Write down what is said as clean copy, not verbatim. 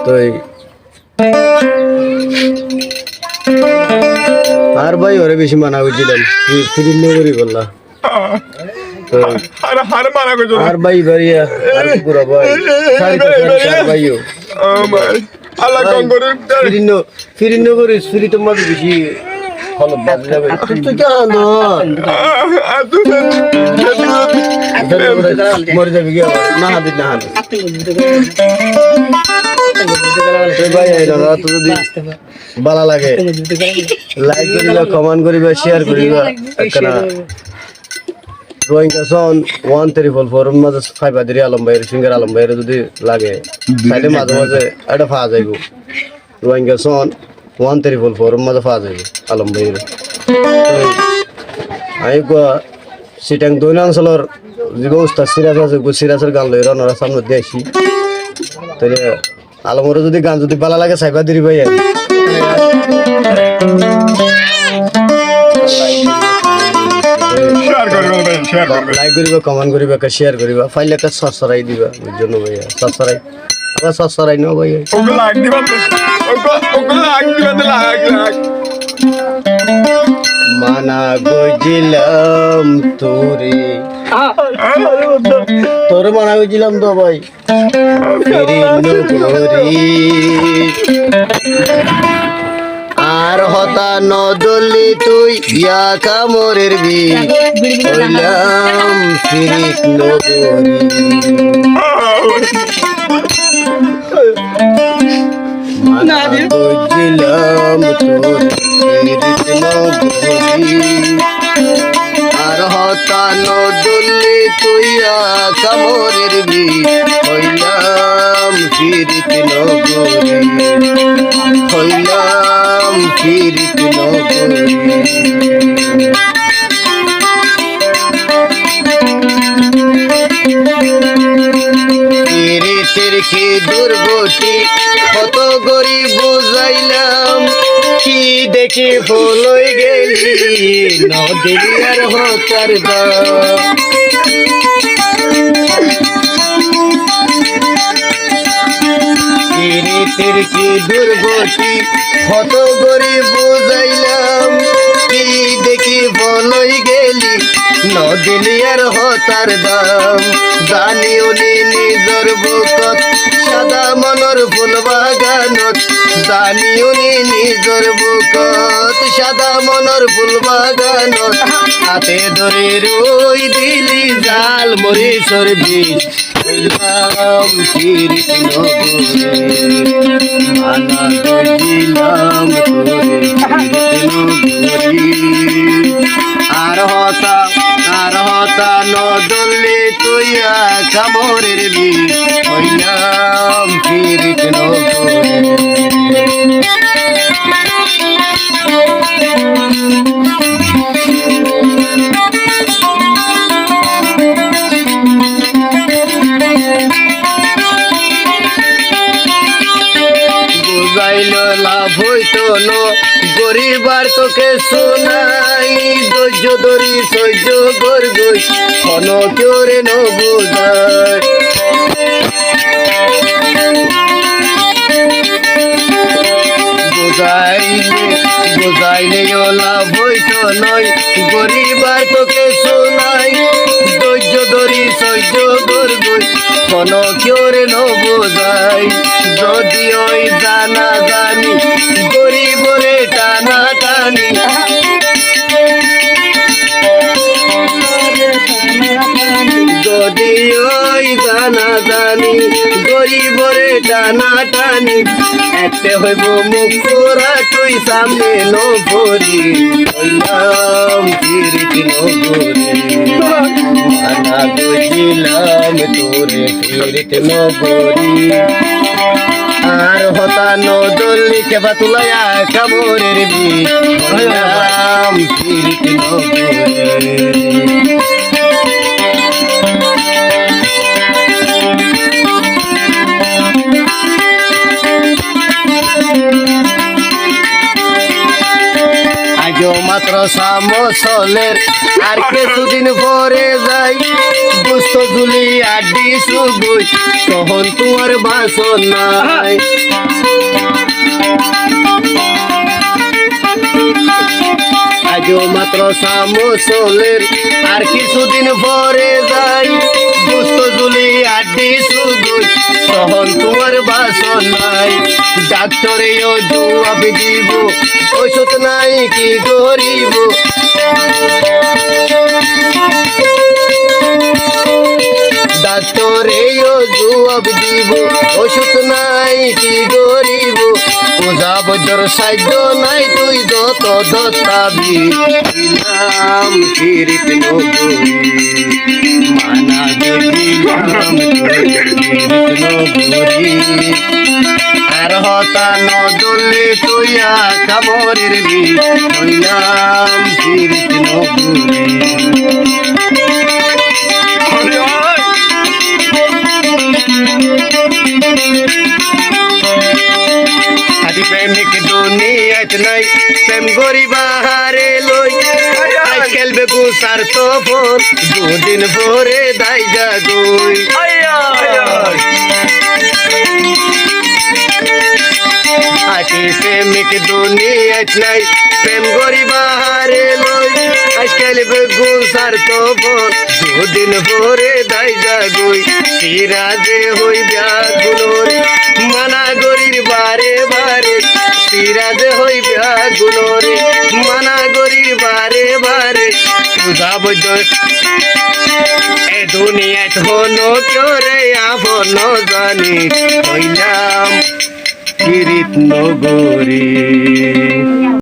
তো আর ভাই ওরে বেশি মানা করছিলাম ফিরিন নগরী করলা আর ভাই বাড়িয়া আর পুরা ভাই ভাইও ফিরিন নগরী ফিরি তোমার বেশি ফলো বাদ যাবে তুই কেন মরে যাবি কি না হাদিস না হাদিস ভাই তো যদি ভালো লাগে লাইক করিবা কমেন্ট করিবা শেয়ার করিবা একটা ড্রয়িং কাসন 1344 মাঝে ফাইবাদিরি আলম ভাইয়ের সিঙ্গার আলম ভাইয়ের যদি লাগে তাহলে মাঝে মাঝে এটা পাওয়া যাইব ড্রয়িং কাসন 1344 মাঝে পাওয়া যাইব আলম ভাইয়ের আমি সিটাং দৈনাঞ্চলের যে উস্তাদ সিরাজ আছে সিরাজের গান লই রনরা সামনে দিয়ে আসি তাহলে আলমরে যদি গান যদি ভালো লাগে সাইবাদিরি ভাই লাইক করিবা কমেন্ট করিবা শেয়ার করিবা ফাইলে একটা সাবস্ক্রাইব দিবা ওই জন্য ভাইয়া সাবস্ক্রাইব আবার সাবস্ক্রাইব নাও ভাইয়া ওকে লাইক দিবা লাইক মানা গজিলাম তোরে মানা গজিলাম তো ভাই আর হতা নদলি তুই ইয়া কামরের বিলাম ফিরিক নগরী মানা গজিলাম তোর ফিরিক নগরী আর হতা নদলি তুই ইয়া কামরের বিলাম ফিরিক নগরী হইলাম ফিরিক নগরী ফিরিতের কি দুর্গতি কত গরিব বুঝাইলাম কি দেখি ভুলই গেলি নদীর হতার ফিরিতের কি দুর্গতি কত গরিব বুঝাইলাম কি দেখি বলই গেলি নদিলিয়ার হতার দাম জানিও নি নিজর বুকত সাদা মনর ফুল বাগানত জানিও নি নিজর বুকত সাদা মনর ফুল বাগানত হাতে ধরে রই দিলি জাল মরিচর বিষ হইলাম ফিরিক নগরী মানা গজিলাম তোরে ফিরিক নগরী আর হতা নদলি তুইয়া কামরের বিষ হইলাম ফিরিক নগরী বুঝাইল লাভ হইতো ন গরিবার তোকে শোনাই ধৈর্য ধরি সহ্য গর্গই ক্ষণ কেউরে ন বুঝায় বুঝাইলে লাভ হইতো নয় গরিবার তোকে শোনাই ধৈর্য ধরি সহ্য গর্গই ক্ষণ কেউরে ন বুঝাই যদি ওই জানা জানি গরিবরে টানা টানি যদি ওই জানা জানি গরিবরে টানা টানি একটা হইব মুখ করা তুই সামনে নগরী হইলাম ফিরিক নগরী মানা গজিলাম তোরে ফিরিক নগরী আর হতা নদলি কেবা তুলায়া কামরের বিষ হইলাম ফিরিক নগরী মাত্র সামসলের আর কিছুদিন পরে যাই দুস্থ ঝুলি আড্ডি সুগুই তখন তোমার বাসন নাই আজও মাত্র সামসলের আর কিছুদিন পরে যাই দুস্থ ঝুলি আড্ডি সুগুই তখন তোমার বাসন নাই ডাক্তারেও জবাব দিব ওষুধ নাই কি করিব ডাক্তারেও জবাব দিব ওষুধ নাই কি করিব ওজা বজর সাধ্য নাই তুই যত দত্তাবি নাম কিরিত নগরী মানা দেখিলাম নগরী আর হতা নদলে তুইয়া কামরের বি হইলাম কিরিত নগরী আজি প্রেমিক দুনিয়াত নাই প্রেম গরিবা হারে লই আজকাল বেগু সার্থ ফোন দুদিন পরে দাই যাগুই আজি প্রেমিক দুনিয়াত নাই প্রেম গরিবা হারে লই আজকাল বেগু সার্থ ফোন দুদিন পরে দাই যাগুই সিরাজে হই ব্যাগুলোর মানা গরির বারে বারে সিরাজে হই ব্যাগুলোরে মানা গরির বারে বারে পূজা বৈদ্য এ দুনিয়াত হনো চোরে আপন জানি হইলাম কিরিত নগরী।